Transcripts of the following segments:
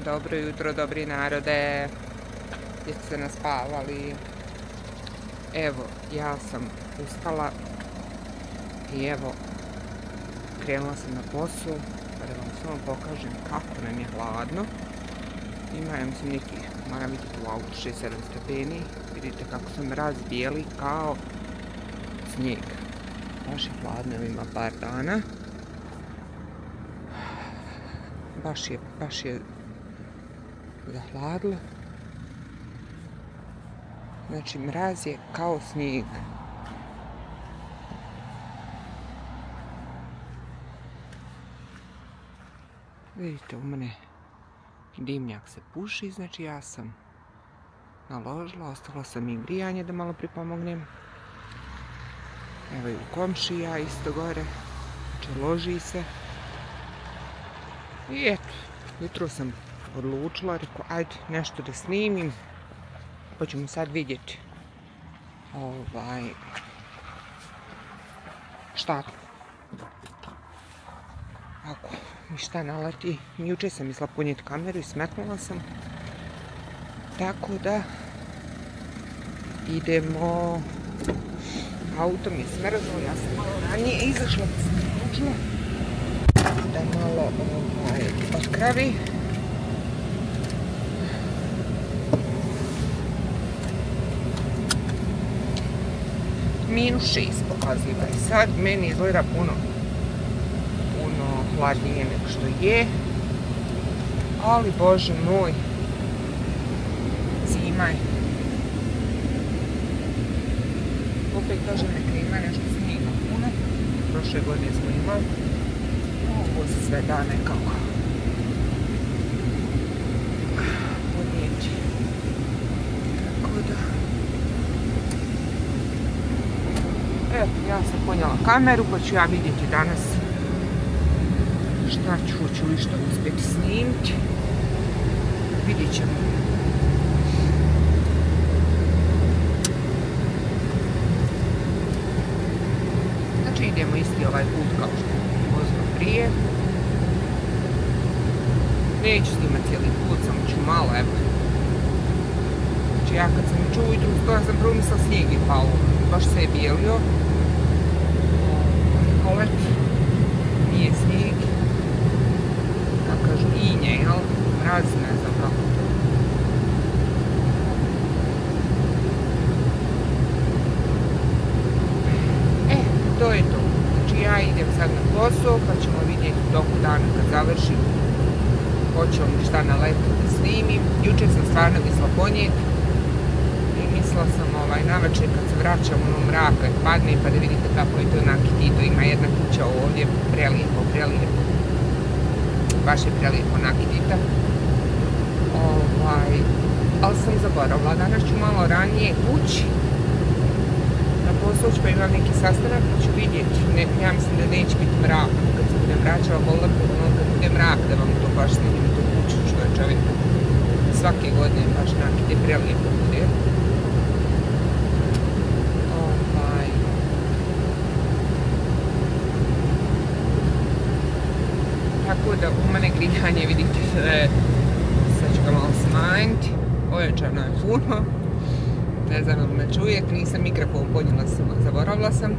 Dobro jutro, dobri narode. Jeste se naspavali? Evo, ja sam ustala i evo, krenula sam na posao, pa da vam samo pokažem kako nam je hladno. Ima, ja mislim, nekih, moram vidjeti u autu 6-7 stepeni. Vidite kako sam razbijeli kao snijeg. Baš je hladno, ima par dana. Baš je zahladilo. Znači, mraz je kao snijeg. Vidite, u mene dimnjak se puši, znači ja sam naložila, ostavila sam i grijanje da malo pripomognem. Evo i u komšija isto gore, znači loži se. I eto, jutro sam odlučila, rekao, ajde nešto da snimim, pa ćemo sad vidjeti šta ako mi šta naleti. Juče sam mislila ponijeti kameru i smetnula sam, tako da idemo. Auto mi je smrzlo, ja sam malo ranije izašla, pa sam odlučila da malo otkravi. -6 pokaziva i sad meni izgleda puno hladnije nego što je, ali bože moj, zima je. Opet kažem, neka ima nešto snijega puno, prošle godine smo imali, ovo se sve da nekako podnijeti, tako da. Evo, ja sam ponijela kameru, pa ću ja vidjeti danas šta ću li što uspjeti snimiti. Vidjet ćemo. Znači idemo isti ovaj put kao što vozimo prije. Neću snimati cijeli put, samo ću malo, evo. Znači ja kad sam čuo ujutru stoja sam prvo mislila snijeg je pao. Baš se je bijelio. Polet. Nije snijeg. Kako kažu, inje, jel? Mraz, ne znam kako to. To je to. Znači ja idem sad na posao, pa ćemo vidjeti u toku dana kad završim. Hoću li šta na letu da snimim. Jučer sam stvarno mislila ponijeti. Mislila sam navečer kad se vraćam u mrak, kad padne, pa da vidite kako je to na Kitito. Ima jedna kuća ovdje, prelijepo. Baš je prelijepo na Kitita. Ali sam zaboravila. Danas ću malo ranije kući. Na posao ću, pa imam neki sastanak, pa ću vidjeti. Ja mislim da neće biti mrak. Kad se budem vraćala, volila kad bude mrak, da vam to baš snimim tu kuću, što je čovjek svake godine baš na Kitite prelijepo bude. Tako da u mene grijanje, vidite, sad ću ga malo smanjiti, ojačano je puno, ne znam da me čuje, nisam mikrofon ponijela, zaboravila sam.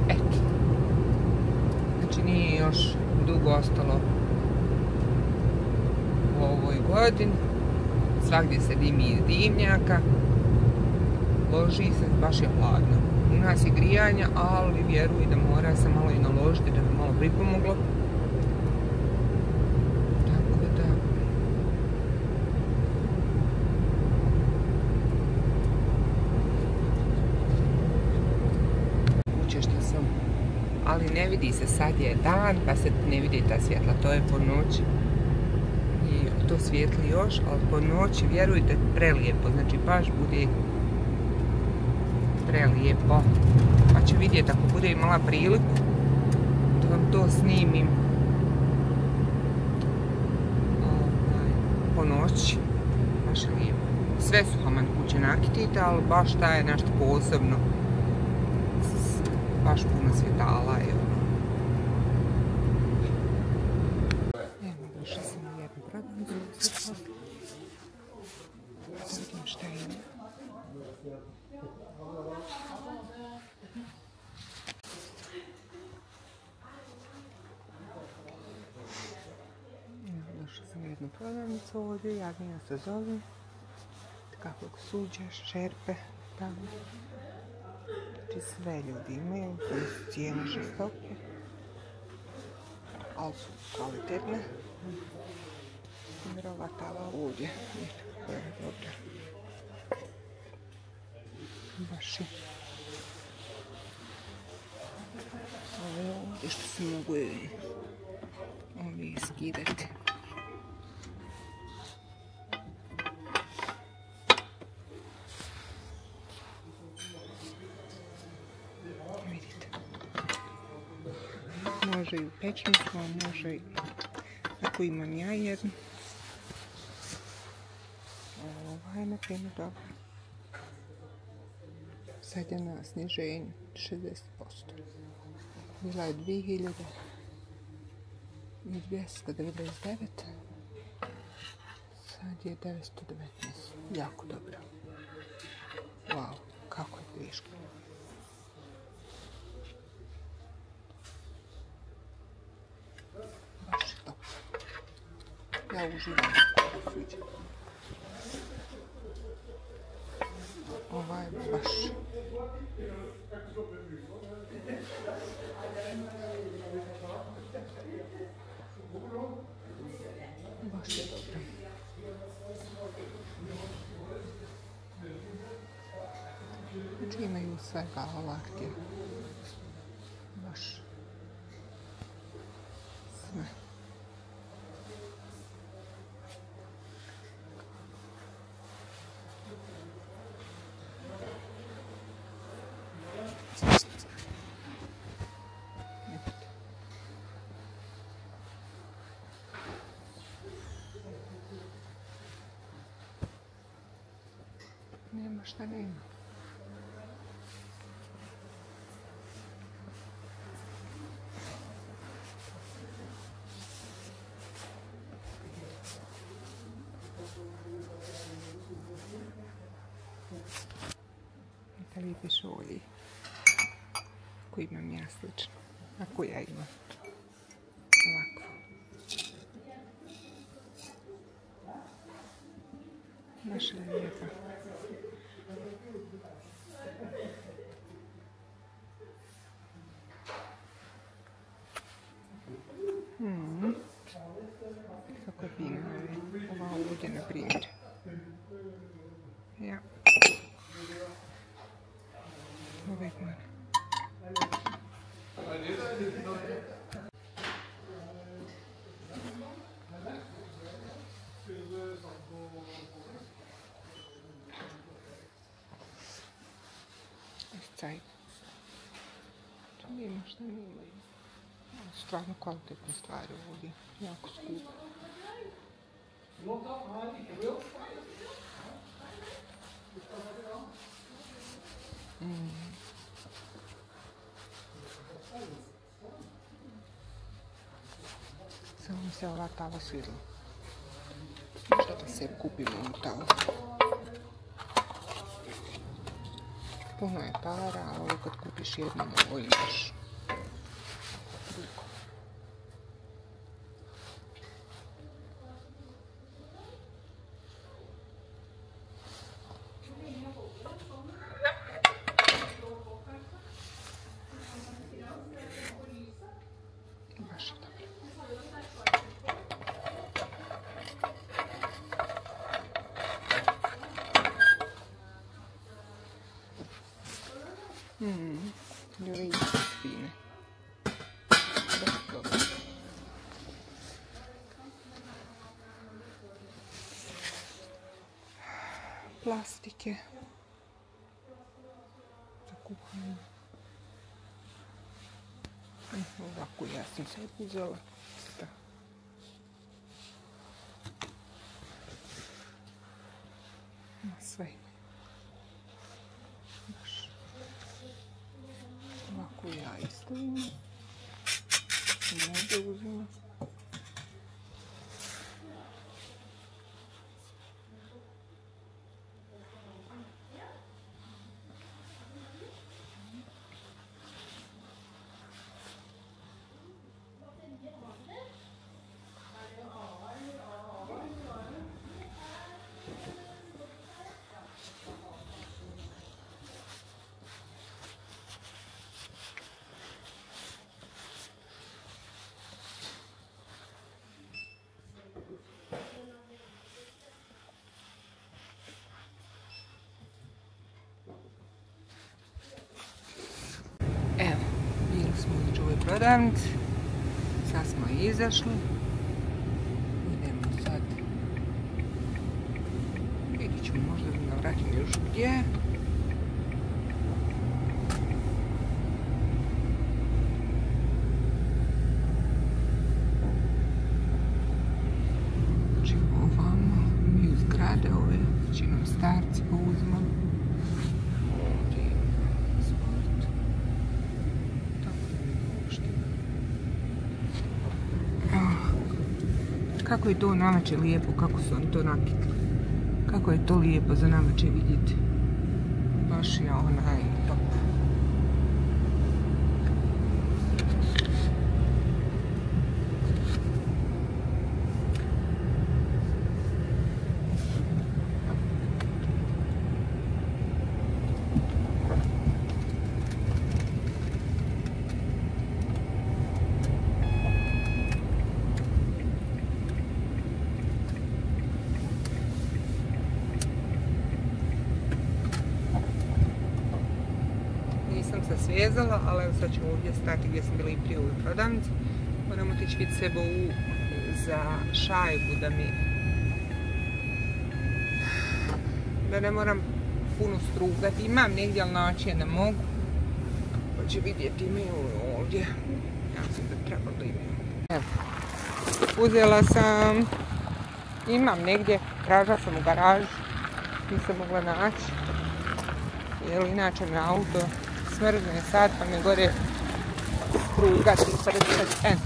Eto, znači nije još dugo ostalo u ovoj godini, svagdje se dimi iz dimnjaka, loži se, baš je hladno. U nas je grijanja, ali vjeruj da mora se malo i naložiti da bi malo pripomoglo. Tako da. Kuće što sam. Ali ne vidi se, sad je dan, pa se ne vidi ta svjetla, to je po noći. I to svijetli još, ali po noći, vjerujte, prelijepo, znači baš bude prelijepo, pa ću vidjeti ako bude imala priliku da vam to snimim po noći. Baš je lijepo. Sve su Haman kuće na Kitita, ali baš ta je nešto posebno. Baš puno svjetala je. su ovdje, Jadnija se zove. Kakvog suđa, šerpe, tamo. Znači sve ljudi imaju, koje su cijene žestoke. Ali su kvalitetne. Vjerovatala ovdje. Kako je dobro. Baš je. Ovo ovdje što se mogu ovi skidati. Vidite. Može i u pećnicu, a može i ako imam ja jednu. Ovo je na primjer dobro. Sad je na sniženju 60%. Bila je 2000 i 299. Sad je 919. Jako dobro. Wow, kako je teško. Baš je top. Ja uživam kako sviđa. Ovaj baš. Baš je dobro. Znači imaju svega alatke. Baš. Sve. Nema šta nema. Neka lijepe šolji. Ako imam ja slično. Ako ja imam. Ovako. Baš je lijepa. Kako je fino ova ovdje, na primjer. Ja. Uvijek moram. Caj. Tu nema šta nema. Stvarno kvalitetne stvari ovdje. Jako skupo. Samo mi se ova tava svidla. Možda da se kupimo ovu tavu. Puno je para, ali ovo kad kupiš jednom, ovo imaš. Baš je dobro. Ljubim se fine. Baš dobro. Plastike. Za kuhanje. Ovako ja sam sad uzela. Na sve. Baš. Ovako ja isto imam. Ovdje uzimam. prodavnici. Sad smo izašli. Idemo sad. Vidjet ćemo možda da navratim još gdje. Znači ovamo mi u zgrade ove većinom starci uzmano. Ovdje imamo sport. Tako da mi uopštimo. Kako je to navečer lijepo, kako su oni to nakitli. Kako je to lijepo za navečer vidjeti. Baš je onaj top. Nisam se svezala, ali evo sad ću ovdje stati gdje sam bila i prije u prodavnici. Moram otići vidjeti sebe za šajbu da ne moram puno strugati. Imam negdje, ali naći je ne mogu. Pa ću vidjeti imaju ovdje. Ja sam da trebalo da imaju. Evo, uzela sam. Imam negdje, tražila sam u garažu. Nisam mogla naći. Jer inače me auto smrzne sad pa me gore strugati pred.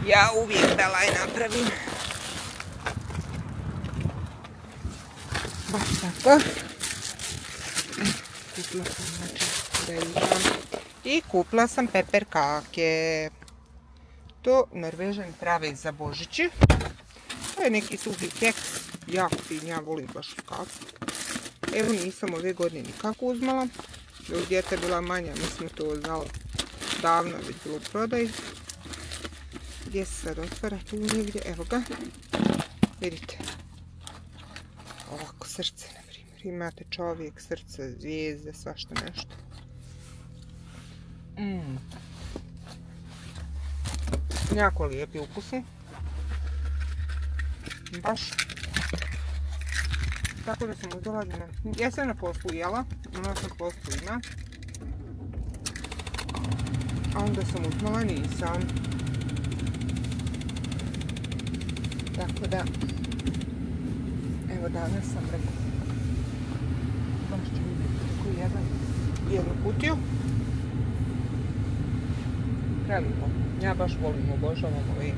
Ja uvijek da laj napravim. Baš tako. Kupila sam znači da imam. I kupila sam peper kake. To Norvežani prave za Božići. To je neki suhi keks. Jako fin, ja volim baš kake. Evo nisam ove godine nikako uzmala. Dok djeta bila manja, mi smo to znali davno, već bilo u prodaji. Gdje se sad otvara? Tu negdje, evo ga. Vidite. Ovako srce, na primjer. Imate čovjek, srce, zvijezde, svašta nešto. Jako lijepi ukusi. Baš. Tako da sam uzela, ja sam na poslu jela, ona sam poslu ima. A onda sam uzmala, nisam. Tako da, evo danas sam rekao, baš ću vidjeti jednu kutiju. Prelipo, ja baš volim, obožavam ove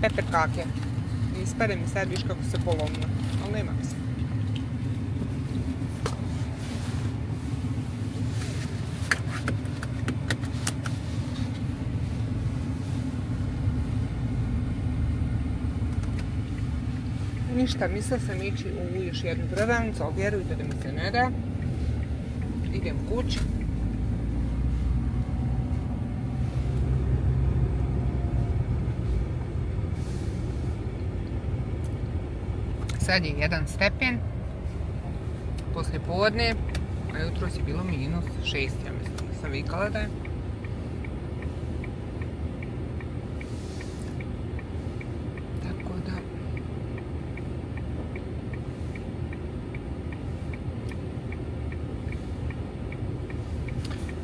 peper kake. Ispade mi sad, viš kako se polomno, ali nema mi se. Ništa, mislila sam ići u još jednu prodavnicu, ali vjerujte da mi se ne da. Idem kući. Sad je 1 stepen. Poslije podne, a jutros je bilo -6, ja mislim, sam vikala da je.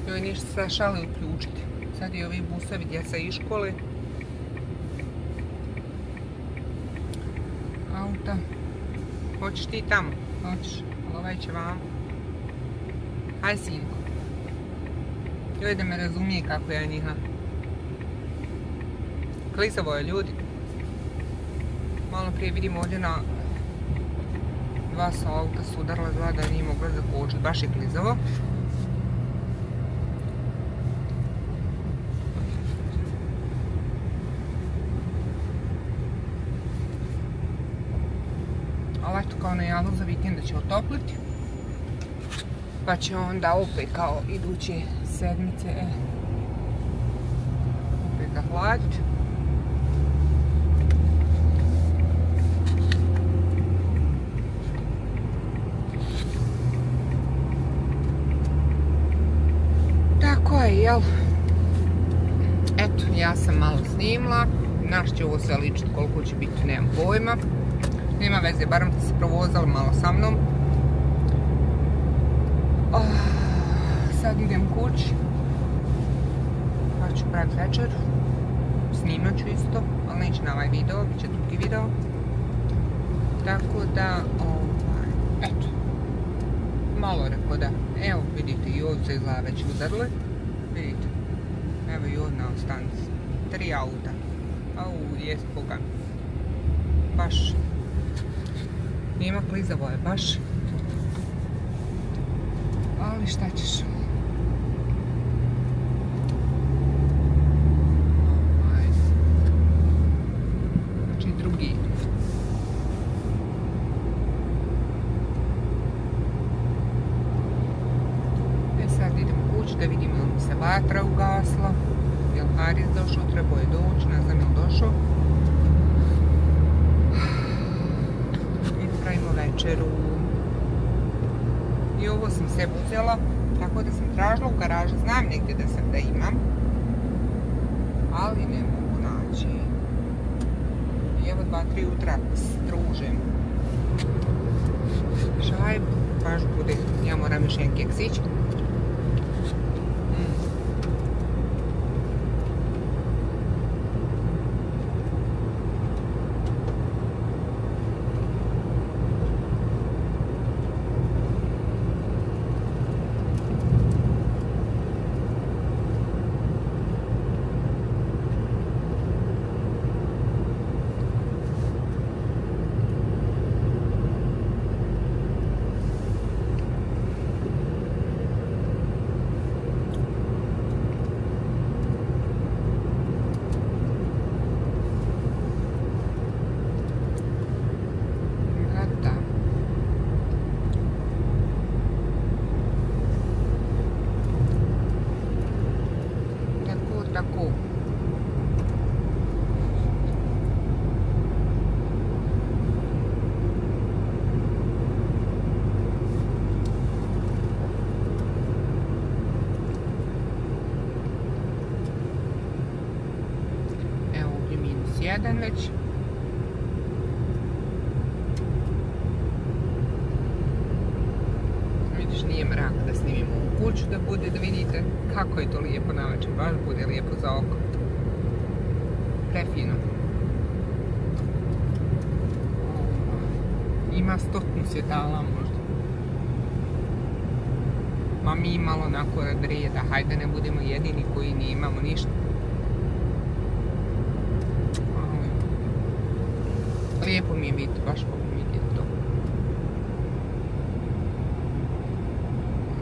Joj, ništa sa šale uključiti. Sad je ovi busevi djeca iz škole. Auta. Hoćeš ti tamo? Hoćeš. Ali ovaj će vam. Haj, sinko. Joj, da me razumije kako ja njiha. Klizavo je, ljudi. Malo prije vidim ovdje na 2 su auta su udarila zla da nije mogla zakočiti. Baš je klizavo. Eto, kao najavno za vikend da će otopliti. Pa će onda opet kao iduće sedmice opet da hladiti. Tako je, jel? ja sam malo snimila. Naš će ovo sve ličiti, koliko će biti, nemam pojma. Nema veze, barem ste se provozali malo sa mnom. Sad idem kući. Pa ću praviti večer. Snimat ću isto, ali neće na ovaj video, bit će drugi video. Tako da, eto. Malo rekao da, evo vidite i ovdje se izgleda već udarle. Vidite, evo i ovdje na ostanci. 3 auta. Au, jest boga. Baš. Nema klizavo je baš. Ali šta ćeš? Znači drugi. Sad idem kući da vidim ili mi se vatra ugasla. Jel Haris došao, trebao je doći, ne znam jel došao. I pravimo večeru. I ovo sam sebi uzela, tako da sam tražila u garaži, znam negdje da imam. Ali ne mogu naći. I evo 2-3 jutra stružem šajbu, baš bude, ja moram još jedan keksić. Tako. Evo ovdje -1 već. Vidiš, nije mrak da snimimo u kuću da bude, da vidite kako je to lijepo navečer, baš bude lijepo za oko. Prefino. Ima 100 svjetala možda. Ma mi malo onako reda, hajde ne budemo jedini koji nemamo ništa. Lijepo mi je vidjeti, baš mogu vidjeti to.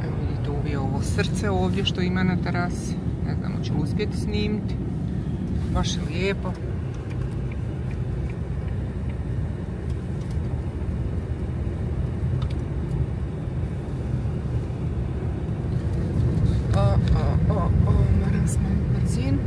Evo vidite ovdje ovo srce ovdje što ima na terasi. Ne znam, hoću uspjeti snimiti. Baš je lijepo. Moram smanjiti brzinu.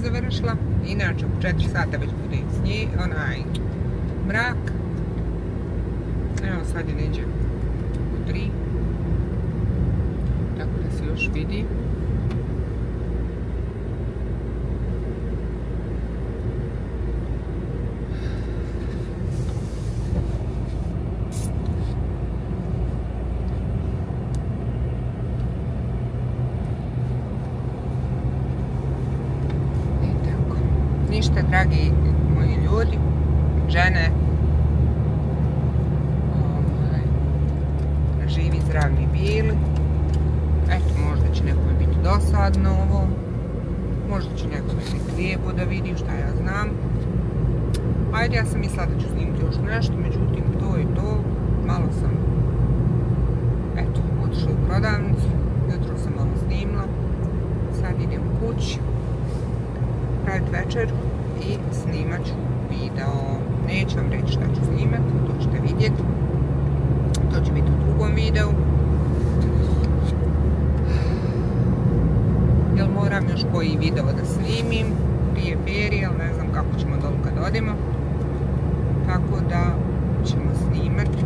Završila. Inače u 4 sata već bude mrak. Evo sad je neđe u 3. Tako da se još vidi. Ništa, dragi moji ljudi, žene, bili. Eto, možda će nekome biti dosadno ovo. Možda će nekome biti lijepo da vidi, šta ja znam. Ajde, ja sam mislila da ću snimiti još nešto, međutim, to je to. Malo sam, eto, otišla u prodavnicu. Jutro sam malo snimila. Sad idem kući. Praviti večer i snimat ću video. Neću vam reći šta ću snimati, to ćete vidjeti. To će biti u drugom videu. Jel moram još koji video da snimim prije ferije, ali ne znam kako ćemo dolu kad odemo. Tako da ćemo snimati.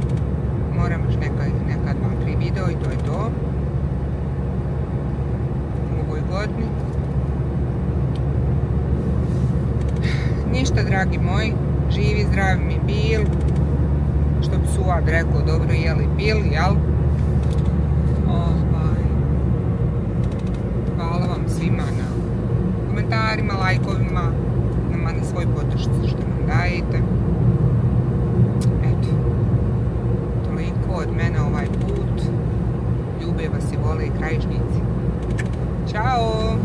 Moram još neka 2-3 video i to je to. U ovoj godini. Ništa, dragi moji, živi, zdravi mi bil. Što bi Suad rekao, dobro jeli bil, jel? Hvala vam svima na komentarima, lajkovima, na svoj podršci što nam dajete. Eto, toliko od mene ovaj put. Ljube vas i vole i Krajišnici. Ćao!